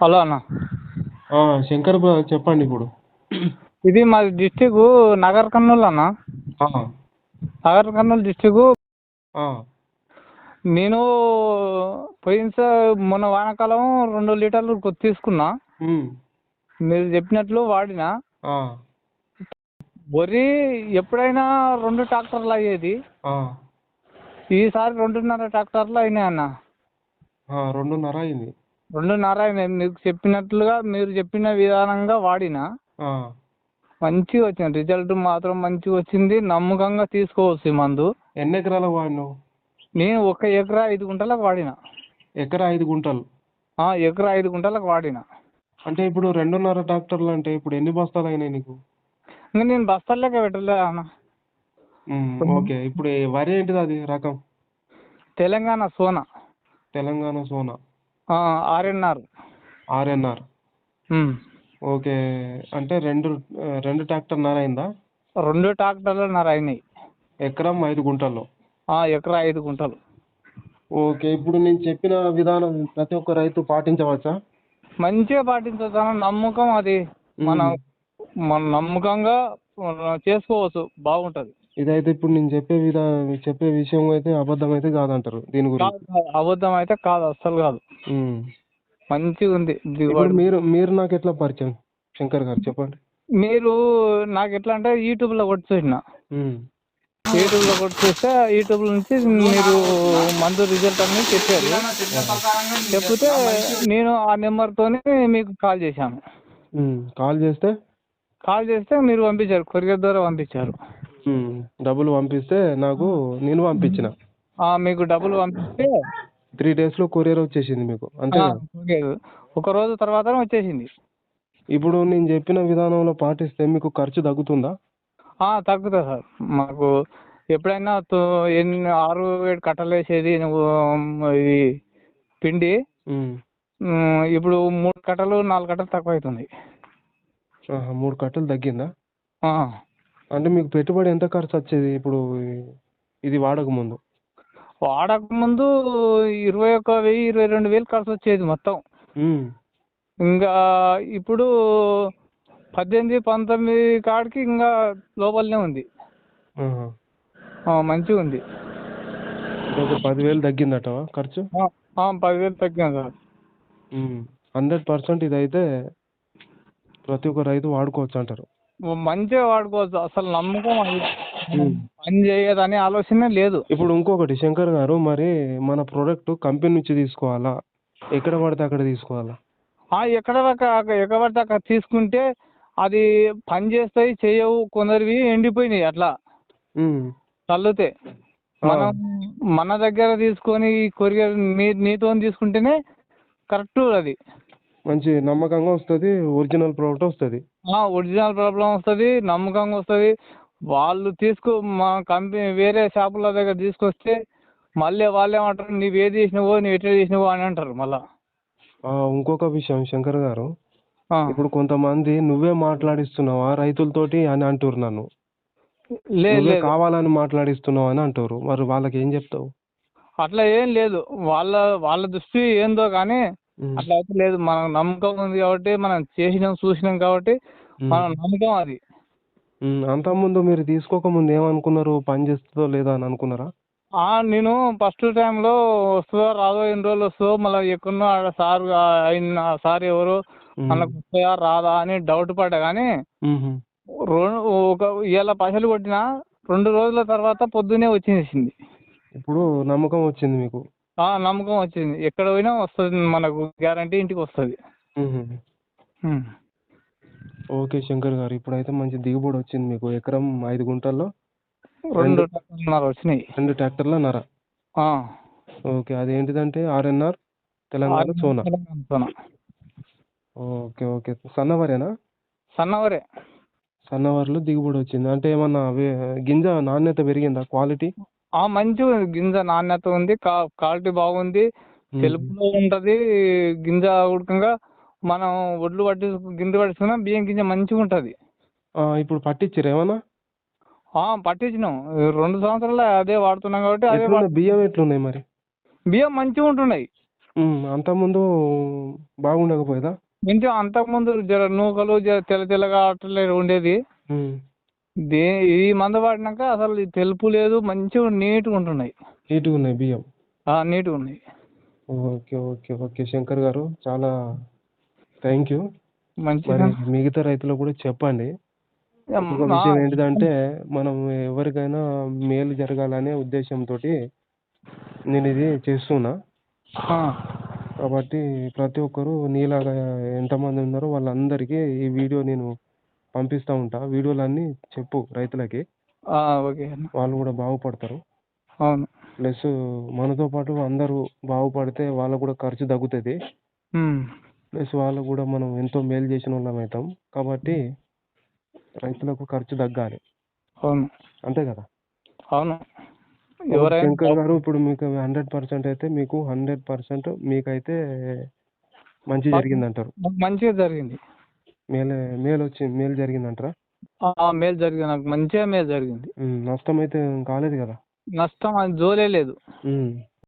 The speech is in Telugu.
హలో అన్న. శంకర్ బ్రదర్ చెప్పండి ఇప్పుడు. ఇది మాది డిస్టిక్ నగర్ కర్నూలు అన్న. ఆ, నగర్ కర్నూలు డిస్టిక్. ఆ, నేను మొన్న వానాకాలం 2 లీటర్లు తీసుకున్నా. ఉమ్, మీరు చెప్పినట్లు వాడినా. ఆ, వరి ఎప్పుడైనా 2 ట్రాక్టర్లు అయ్యేది. ఆ, ఈసారి 2.5 ట్రాక్టర్లు అయినాయి అన్న. 2:30 అయింది. 2.5 అయినాయి. మీకు చెప్పినట్లుగా మీరు చెప్పిన విధానంగా వాడినా. ఆ, మంచిగా వచ్చింది, రిజల్ట్ మాత్రం మంచిగా వచ్చింది. నమ్మకంగా తీసుకోవచ్చు ఈ మందు. ఎన్ని ఎకరాలకు వాడినావు? నేను 1 ఎకరా 5 గుంటలకు వాడిన. ఎకరా 5 గుంటలు ఎకరా 5 గుంటలకు వాడిన. అంటే ఇప్పుడు 2:30 ట్రాక్టర్లు అంటే ఇప్పుడు ఎన్ని బస్తాలు అయినాయి నీకు? ఇంకా నేను బస్తాల్లోకే పెట్టలే అన్న. ఓకే. ఇప్పుడు వరి ఏంటిది అది రకం? Telangana Sona. Telangana Sona. RNR. RNR. Okay. అంటే రెండు ట్రాక్టర్న్నర అయిందా? 2 ట్రాక్టర్లున్నర అయినాయి. ఎకరం 5 గుంటల్లో. ఎకరా 5 గుంటలు. ఓకే. ఇప్పుడు నేను చెప్పిన విధానం ప్రతి ఒక్క రైతు పాటించవచ్చా? మంచిగా పాటించవచ్చు అన్న. నమ్మకం అది. మన నమ్మకంగా చేసుకోవచ్చు, బాగుంటుంది. ఇదైతే ఇప్పుడు నేను చెప్పే విషయం అయితే అబద్ధం అయితే కాదంటారు దీని గురించి? అబద్ధం అయితే కాదు, అస్సలు కాదు. మంచిగా ఉంది ఇప్పుడు మీరు నాకు ఎట్లా పరిచయం శంకర్ గారు చెప్పండి. మీరు నాకు ఎట్లా అంటే యూట్యూబ్లో కొట్టి చూసిన. యూట్యూబ్లో కొట్టి చూస్తే యూట్యూబ్ నుంచి మీరు మందు రిజల్ట్ అనేది చెప్పారు. చెప్తే నేను ఆ నెంబర్తోనే మీకు కాల్ చేశాను. కాల్ చేస్తే మీరు పంపించారు, కొరియర్ ద్వారా పంపించారు. డబ్బులు పంపిస్తే నేను పంపించిన. మీకు డబ్బులు పంపిస్తే 3 daysలో కొరియర్ వచ్చేసింది మీకు, అంతే? ఒక రోజు తర్వాత వచ్చేసింది. ఇప్పుడు నేను చెప్పిన విధానంలో పాటిస్తే మీకు ఖర్చు తగ్గుతుందా? తగ్గుతుంది సార్. మాకు ఎప్పుడైనా 6-7 కట్టలు వేసేది నువ్వు ఇది పిండి, ఇప్పుడు 3 కట్టలు 4 కట్టలు తక్కువ అవుతుంది. 3 కట్టలు తగ్గిందా? అంటే మీకు పెట్టుబడి ఎంత ఖర్చు వచ్చేది ఇప్పుడు ఇది వాడకముందు? 21,000 22,000 ఖర్చు వచ్చేది మొత్తం. ఇంకా ఇప్పుడు 18-19 కాడికి ఇంకా లోపలనే ఉంది. మంచిగా ఉంది. 10,000 తగ్గిందట ఖర్చు? 10,000 తగ్గింది సార్. 100% ఇదైతే ప్రతి ఒక్క రైతు వాడుకోవచ్చు అంటారు? మంచిగా వాడుకోవచ్చు. అసలు నమ్మకం, పని చేయదని ఆలోచన లేదు. ఇప్పుడు ఇంకొకటి శంకర్ గారు, మరి మన ప్రోడక్ట్ కంపెనీ నుంచి తీసుకోవాలా, ఎక్కడ పడితే అక్కడ తీసుకోవాలా? ఎక్కడ పడితే అక్కడ తీసుకుంటే అది పని చేస్తాయి, చేయవు. కొందరివి ఎండిపోయినాయి అట్లా చల్లితే. మనం మన దగ్గర తీసుకొని కొరియర్ నీతో తీసుకుంటేనే కరెక్ట్. అది మంచి నమ్మకంగా వస్తుంది, ఒరిజినల్ ప్రోడక్ట్ వస్తుంది. ఒరిజినల్ ప్రాబ్లం వస్తుంది, నమ్మకంగా వస్తుంది. వాళ్ళు మా కంపెనీ వేరే షాపుల దగ్గర తీసుకొస్తే మళ్ళీ వాళ్ళు ఏమంటారు, నువ్వు ఏది చేసినావో, నువ్వు ఎట్లా చేసినావో అని అంటారు మళ్ళా. ఇంకొక విషయం శంకర్ గారు, ఇప్పుడు కొంతమంది నువ్వే మాట్లాడిస్తున్నావా రైతులతోటి అని అంటారు నన్ను. లేదు, కావాలని మాట్లాడిస్తున్నావు అని అంటారు. మరి వాళ్ళకి ఏం చెప్తావు? అట్లా ఏం లేదు. వాళ్ళ దృష్టి ఏందో కానీ అట్లా అయితే లేదు. మనకు నమ్మకం ఉంది కాబట్టి, మనం చేసినాం చూసినాం కాబట్టి మన నమ్మకం అది. అంతకుముందు మీరు తీసుకోకముందు ఏమనుకున్నారు, పని చేస్తుందో లేదా అని అనుకున్నారా? నేను ఫస్ట్ టైంలో వస్తుందో రాదో, ఎన్ని రోజులు వస్తుందో, మళ్ళీ ఎక్కడో ఆడ సార్ ఎవరు మనకు వస్తుందా రాదా అని డౌట్ పడ్డా. కానీ ఇవాళ పైసలు కొట్టిన 2 రోజుల తర్వాత పొద్దున్నే వచ్చేసింది. ఇప్పుడు నమ్మకం వచ్చింది మీకు? నమ్మకం వచ్చింది. ఎక్కడ పోయినా వస్తుంది, మనకు గ్యారంటీ ఇంటికి వస్తుంది. ఓకే శంకర్ గారు, ఇప్పుడైతే మంచి దిగుబడి వచ్చింది మీకు. ఎకరం 5 గుంటల్లో 2 ట్రాక్టర్లు వచ్చినాయి. 2 ట్రాక్టర్లన్నర. ఓకే. అదేంటిదంటే RNR Telangana Sona. Okay, okay. సన్నవరేనా? సన్నవరిలో దిగుబడి వచ్చింది. అంటే ఏమన్నా గింజ నాణ్యత పెరిగిందా, క్వాలిటీ? మంచిగా ఉంది. గింజ నాణ్యత ఉంది, క్వాలిటీ బాగుంది, తెలుపులో ఉంటుంది గింజ. ఉడకంగా మనం ఒడ్లు గింజ పట్టించుకున్నా బియ్యం గింజ మంచిగా ఉంటుంది. ఇప్పుడు పట్టించారు ఏమన్నా? పట్టించినాం. 2 సంవత్సరాలు అదే వాడుతున్నాం కాబట్టి అదే. బియ్యం ఎట్లున్నాయి మరి? బియ్యం మంచిగా ఉంటున్నాయి. అంతకుముందు బాగుండకపోయేదా? కొంచెం అంతకుముందు జర నూకలు జర తెల్ల తెల్లగా అట్లా ఉండేది. దే ఈ మందు వాడినాక అసలు ఈ తెలుపు లేదు, మంచిగా నీట్గా ఉంటున్నాయి. నీట్గా ఉన్నాయి బియ్యం. నీట్గా ఉన్నాయి. ఓకే ఓకే ఓకే శంకర్ గారు, చాలా థ్యాంక్ యూ. మరి మంచిగా మిగతా రైతులకు కూడా చెప్పండి. ఇంకొక విషయం ఏంటిదంటే, మనం ఎవరికైనా మేలు జరగాలనే ఉద్దేశంతో నేను ఇది చేస్తున్నా. కాబట్టి ప్రతి ఒక్కరు నీలాగా ఎంతమంది ఉన్నారో వాళ్ళందరికీ ఈ వీడియో నేను పంపిస్తూ ఉంటా. వీడియోలన్నీ చెప్పు రైతులకి, ఓకే అన్న. వాళ్ళు కూడా బాగుపడతారు. అవును. ప్లస్ మనతో పాటు అందరూ బాగుపడితే వాళ్ళకు కూడా ఖర్చు తగ్గుతుంది. ప్లస్ వాళ్ళకు కూడా మనం ఎంతో మేలు చేసిన వాళ్ళం అవుతాం. కాబట్టి రైతులకు ఖర్చు తగ్గాలి. అవును. అంతే కదా? అవును. శంకర్ గారు, ఇప్పుడు మీకు 100% అయితే మీకు 100% మీకైతే మంచి జరిగిందంటారు. మంచిగా జరిగింది. మేలు జరిగిందంటారా? మేలు జరిగింది, నాకు మంచిగా మేలు జరిగింది. నష్టం అయితే కాలేదు కదా? నష్టం అది జోలే లేదు.